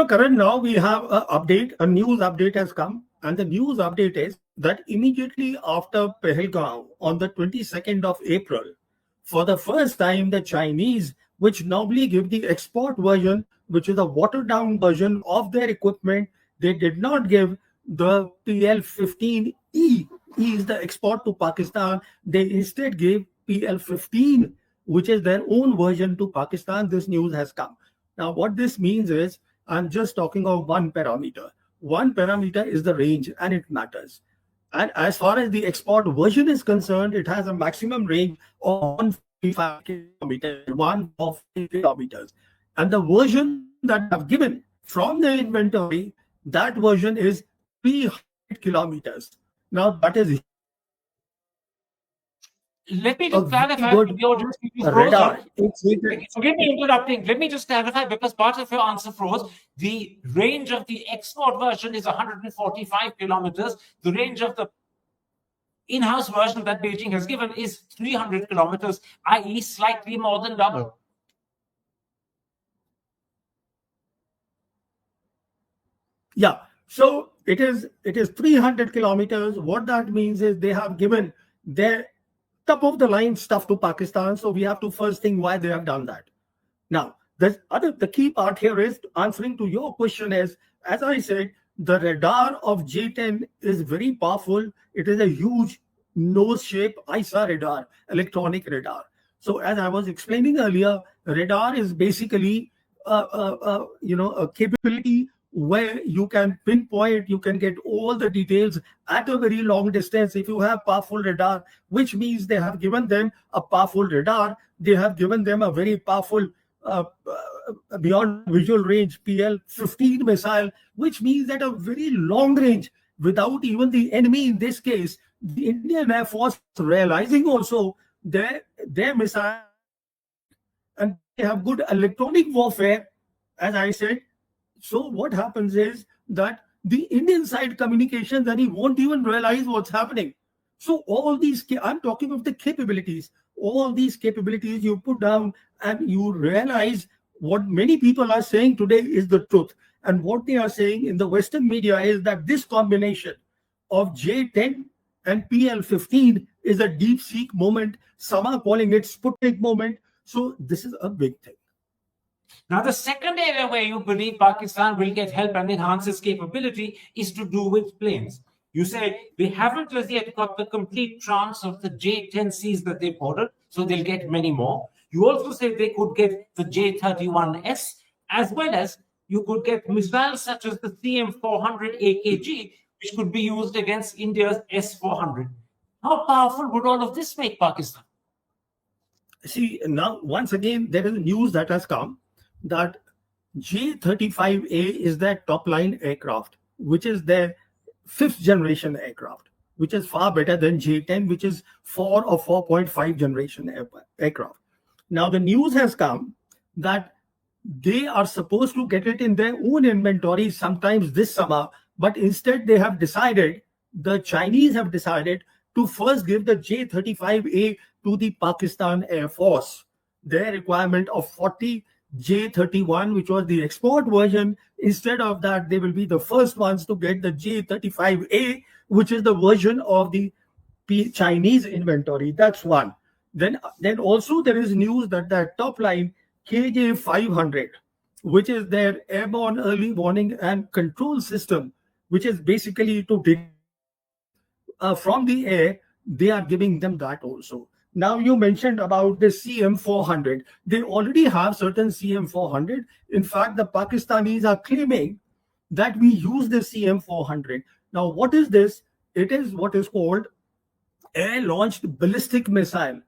Karan, now we have a news update has come, and the news update is that immediately after Pahalgam on the 22nd of April, for the first time, the Chinese, which normally give the export version, which is a watered down version of their equipment, they did not give the PL-15E. E is the export to Pakistan. They instead gave PL-15, which is their own version to Pakistan. This news has come. Now, what this means is, I'm just talking of one parameter. One parameter is the range, and it matters. And as far as the export version is concerned, it has a maximum range of 145 kilometers, 145 kilometers. And the version that they have given from the inventory, that version is 300 kilometers. Now, that is Let me a just very clarify good with your audience. You froze radar. on. Forgive me interrupting. Let me just clarify because part of your answer froze. The range of the export version is 145 kilometers. The range of the in-house version that Beijing has given is 300 kilometers, i.e., slightly more than double. Yeah. So it is 300 kilometers. What that means is they have given their top of the line stuff to Pakistan. So we have to first think why they have done that. Now, the key part here is answering to your question is, as I said, the radar of J-10 is very powerful. It is a huge nose shape ISA radar, electronic radar. So as I was explaining earlier, radar is basically a capability where you can pinpoint, you can get all the details at a very long distance. If you have powerful radar, which means they have given them a powerful radar, they have given them a very powerful beyond visual range PL-15 missile, which means that a very long range without even the enemy, in this case the Indian Air Force, realizing also their missile, and they have good electronic warfare, as I said. So what happens is that the Indian side communications, and he won't even realize what's happening. So all these, I'm talking of the capabilities, all these capabilities you put down and you realize what many people are saying today is the truth. And what they are saying in the Western media is that this combination of J-10 and PL-15 is a deep seek moment. Some are calling it Sputnik moment. So this is a big thing. Now, the second area where you believe Pakistan will get help and enhance its capability is to do with planes. You say they haven't as yet got the complete tranche of the J-10Cs that they've ordered, so they'll get many more. You also say they could get the J-31S, as well as you could get missiles such as the CM-400 AKG, which could be used against India's S-400. How powerful would all of this make Pakistan? See, now, once again, there is news that has come that J-35A is their top line aircraft, which is their fifth generation aircraft, which is far better than J-10, which is 4 or 4.5 generation aircraft. Now, the news has come that they are supposed to get it in their own inventory sometimes this summer, but instead they have decided, the Chinese have decided to first give the J-35A to the Pakistan Air Force. Their requirement of 40 J-31, which was the export version, instead of that, they will be the first ones to get the J-35A, which is the version of the Chinese inventory. That's one. Then also there is news that the top line KJ-500, which is their airborne early warning and control system, which is basically to from the air, they are giving them that also. Now, you mentioned about the CM-400. They already have certain CM-400. In fact, the Pakistanis are claiming that we use the CM-400. Now, what is this? It is what is called air-launched ballistic missile.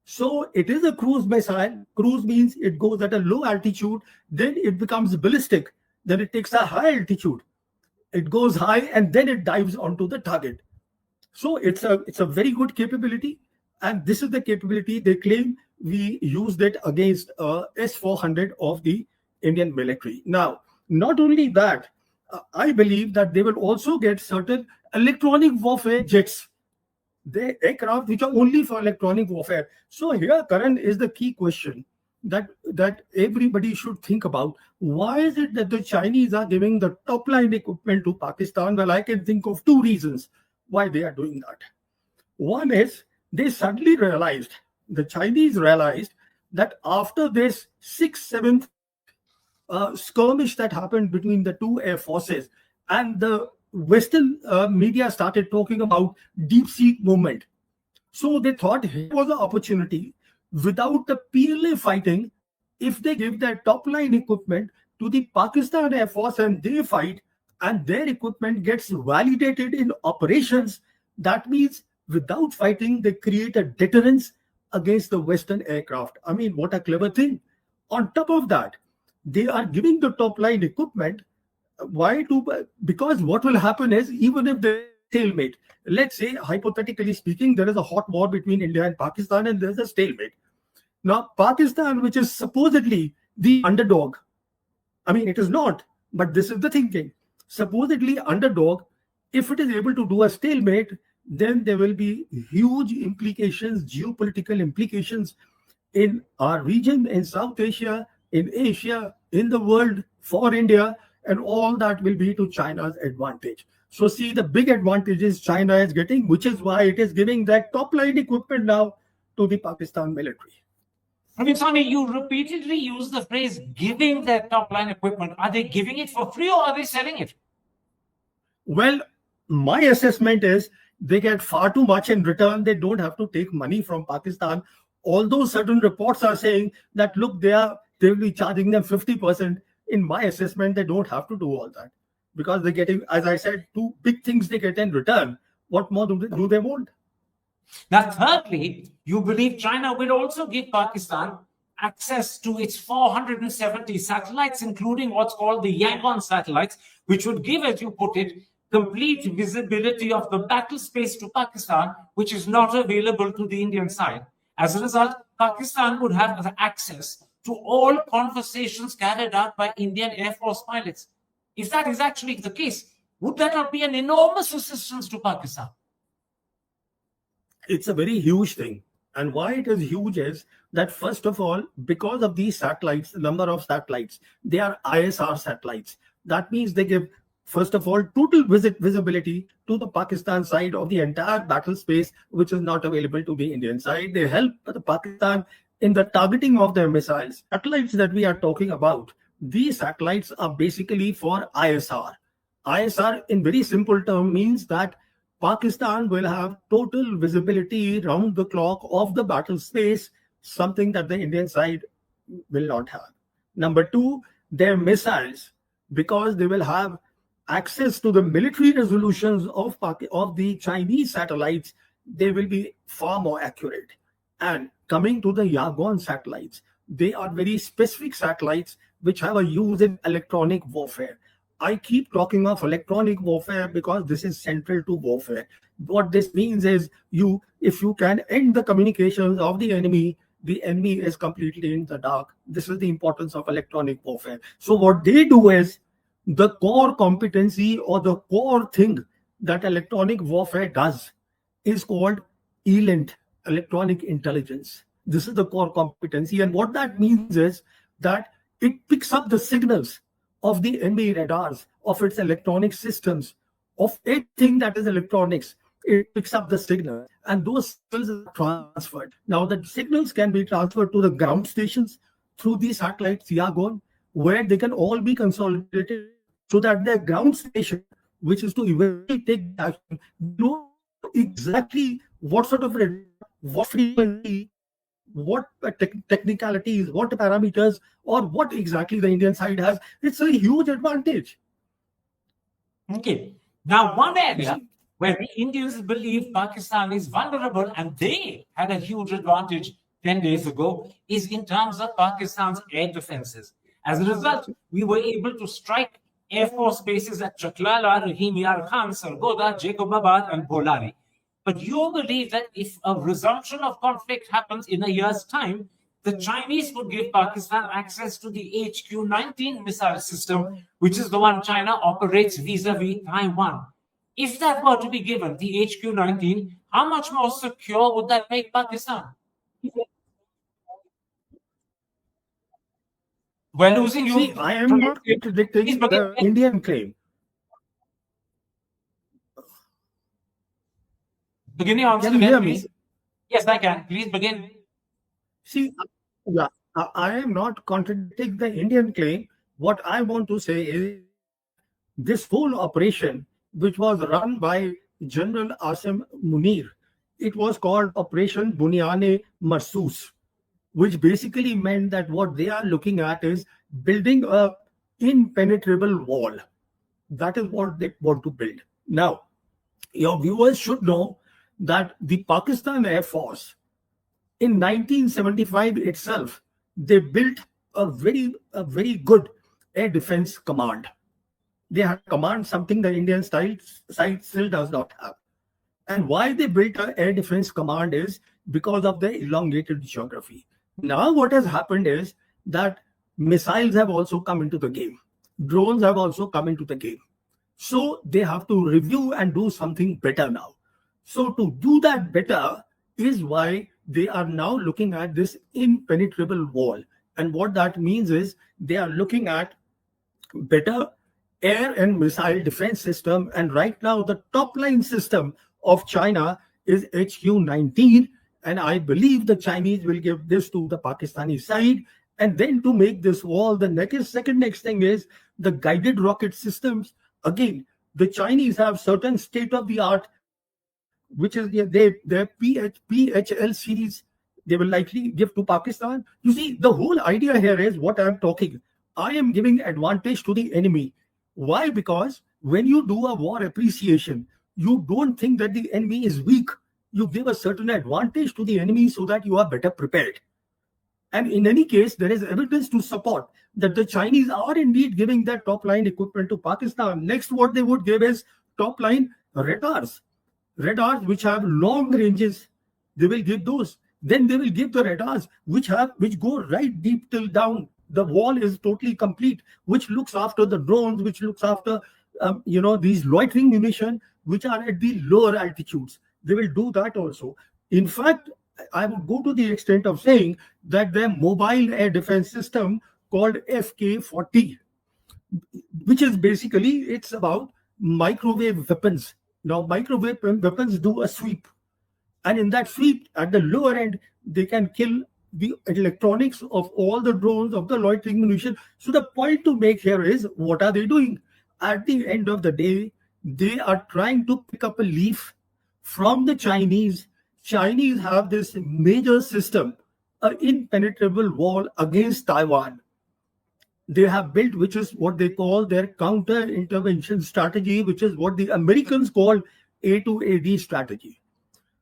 So it is a cruise missile. Cruise means it goes at a low altitude, then it becomes ballistic. Then it takes a high altitude. It goes high and then it dives onto the target. So it's a very good capability. And this is the capability they claim we used it against S-400 of the Indian military. Now, not only that, I believe that they will also get certain electronic warfare jets, the aircraft which are only for electronic warfare. So here, Karan, is the key question. that everybody should think about. Why is it that the Chinese are giving the top line equipment to Pakistan? Well, I can think of two reasons why they are doing that. One is they suddenly realized, the Chinese realized, that after this 6th, 7th skirmish that happened between the two air forces, and the Western media started talking about deep sea movement. So they thought here was an opportunity without the PLA fighting. If they give their top line equipment to the Pakistan Air Force and they fight, and their equipment gets validated in operations, that means without fighting, they create a deterrence against the Western aircraft. I mean, what a clever thing. On top of that, they are giving the top line equipment. Why do? Because what will happen is, even if there is a stalemate, let's say hypothetically speaking, there is a hot war between India and Pakistan, and there's a stalemate. Now, Pakistan, which is supposedly the underdog, I mean, it is not, but this is the thinking. Supposedly underdog, if it is able to do a stalemate, then there will be huge implications, geopolitical implications in our region, in South Asia, in Asia, in the world, for India, and all that will be to China's advantage. So, see, the big advantages China is getting, which is why it is giving that top line equipment now to the Pakistan military. I mean, Swami, you repeatedly use the phrase giving their top line equipment. Are they giving it for free or are they selling it? Well, my assessment is they get far too much in return. They don't have to take money from Pakistan. Although certain reports are saying that, look, they will be charging them 50%. In my assessment, they don't have to do all that, because they're getting, as I said, two big things they get in return. What more do they want? Now, thirdly, you believe China will also give Pakistan access to its 470 satellites, including what's called the Yangon satellites, which would give, as you put it, complete visibility of the battle space to Pakistan, which is not available to the Indian side. As a result, Pakistan would have access to all conversations carried out by Indian Air Force pilots. If that is actually the case, would that not be an enormous assistance to Pakistan? It's a very huge thing. And why it is huge is that, first of all, because of these satellites, the number of satellites, they are ISR satellites. That means they give, first of all, total visibility to the Pakistan side of the entire battle space, which is not available to the Indian side. They help the Pakistan in the targeting of their missiles. Satellites that we are talking about, these satellites are basically for ISR. ISR, in very simple term, means that Pakistan will have total visibility round the clock of the battle space, something that the Indian side will not have. Number two, their missiles, because they will have access to the military resolutions of the Chinese satellites, they will be far more accurate. And coming to the Yangon satellites, they are very specific satellites which have a use in electronic warfare. I keep talking of electronic warfare because this is central to warfare. What this means is, if you can end the communications of the enemy is completely in the dark. This is the importance of electronic warfare. So what they do is, the core competency or the core thing that electronic warfare does is called ELINT, electronic intelligence. This is the core competency. And what that means is that it picks up the signals of the enemy radars, of its electronic systems, of anything that is electronics. It picks up the signal, and those signals are transferred. Now, the signals can be transferred to the ground stations through these satellites, Yangon, where they can all be consolidated so that their ground station, which is to eventually take the action, know exactly what sort of radar, what frequency, what technicalities, what parameters, or what exactly the Indian side has. It's a huge advantage. Okay. Now, one area where the Indians believe Pakistan is vulnerable and they had a huge advantage 10 days ago is in terms of Pakistan's air defenses. As a result, we were able to strike Air Force bases at Chaklala, Rahim Yar Khan, Sargoda, Jacobabad, and Bolari. But you believe that if a resumption of conflict happens in a year's time, the Chinese would give Pakistan access to the HQ-19 missile system, which is the one China operates vis-a-vis Taiwan. If that were to be given, the HQ-19, how much more secure would that make Pakistan? We're losing you. See, I am not Please contradicting begin. the Indian claim. Begin your answer Can you again, hear please. me? Yes, I can. Please begin. See, yeah, I am not contradicting the Indian claim. What I want to say is that this whole operation, which was run by General Asim Munir, it was called Operation Bunyane Marsus, which basically meant that what they are looking at is building a impenetrable wall. That is what they want to build. Now, your viewers should know that the Pakistan Air Force in 1975 itself, they built a very good air defense command. They had a command, something the Indian side still does not have. And why they built an air defense command is because of the elongated geography. Now, what has happened is that missiles have also come into the game, drones have also come into the game. So they have to review and do something better now. So to do that better is why they are now looking at this impenetrable wall. And what that means is they are looking at better air and missile defense system. And right now, the top line system of China is HQ-19. And I believe the Chinese will give this to the Pakistani side. And then to make this wall, the next thing is the guided rocket systems. Again, the Chinese have certain state of the art, which is their PHL series. They will likely give to Pakistan. You see, the whole idea here is what I am talking. I am giving advantage to the enemy. Why? Because when you do a war appreciation, you don't think that the enemy is weak. You give a certain advantage to the enemy so that you are better prepared. And in any case, there is evidence to support that the Chinese are indeed giving that top line equipment to Pakistan. Next, what they would give is top line radars which have long ranges. They will give those. Then they will give the radars which go right deep till down. The wall is totally complete, which looks after the drones, which looks after these loitering munition which are at the lower altitudes. They will do that also. In fact, I would go to the extent of saying that their mobile air defense system called FK-40, which is basically it's about microwave weapons. Now, microwave weapons do a sweep, and in that sweep, at the lower end, they can kill the electronics of all the drones of the loitering munition. So the point to make here is, what are they doing? At the end of the day, they are trying to pick up a leaf from the Chinese. Chinese have this major system, an impenetrable wall against Taiwan. They have built, which is what they call their counter intervention strategy, which is what the Americans call A2AD strategy.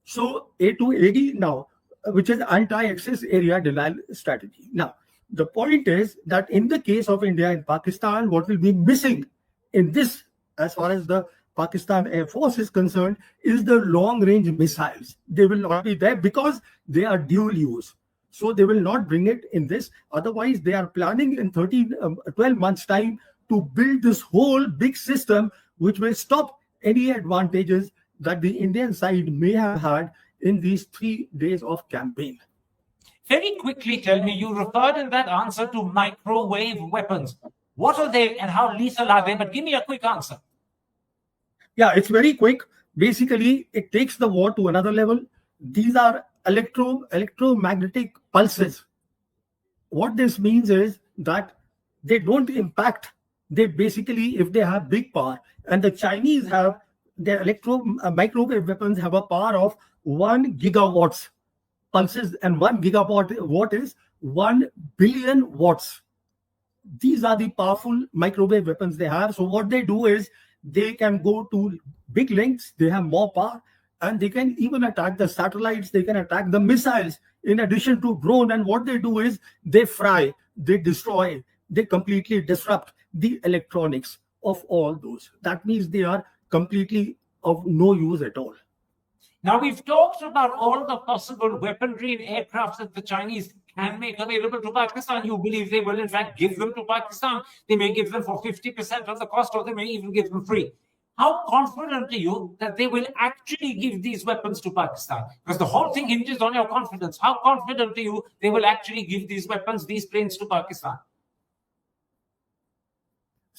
So A2AD now, which is anti-access area denial strategy. Now, the point is that in the case of India and Pakistan, what will be missing in this, as far as the Pakistan Air Force is concerned, is the long-range missiles. They will not be there because they are dual use. So they will not bring it in this. Otherwise, they are planning in 12 months' time to build this whole big system, which will stop any advantages that the Indian side may have had in these 3 days of campaign. Very quickly, tell me, you referred in that answer to microwave weapons. What are they and how lethal are they? But give me a quick answer. Yeah, it's very quick. Basically, it takes the war to another level. These are electromagnetic pulses. What this means is that they don't impact. They basically, if they have big power, and the Chinese have their microwave weapons have a power of 1 gigawatts pulses, and 1 gigawatt watt is 1 billion watts. These are the powerful microwave weapons they have. So what they do is they can go to big lengths. They have more power, and they can even attack the satellites. They can attack the missiles in addition to drone. And what they do is they fry, they destroy, they completely disrupt the electronics of all those. That means they are completely of no use at all. Now, we've talked about all the possible weaponry and aircrafts that the Chinese can make available to Pakistan. You believe they will, in fact, give them to Pakistan. They may give them for 50% of the cost, or they may even give them free. How confident are you that they will actually give these weapons to Pakistan? Because the whole thing hinges on your confidence. How confident are you they will actually give these weapons, these planes to Pakistan?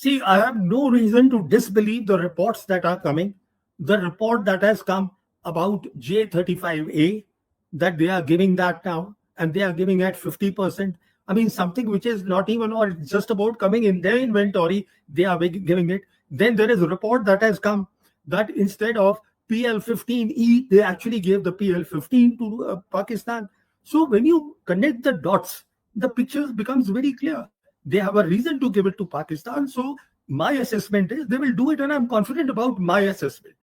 See, I have no reason to disbelieve the reports that are coming. The report that has come about J-35A, that they are giving that now, and they are giving at 50%. I mean, something which is not even or just about coming in their inventory, they are giving it. Then there is a report that has come that instead of PL-15E, they actually gave the PL-15 to Pakistan. So when you connect the dots, the picture becomes very clear. They have a reason to give it to Pakistan. So my assessment is they will do it, and I'm confident about my assessment.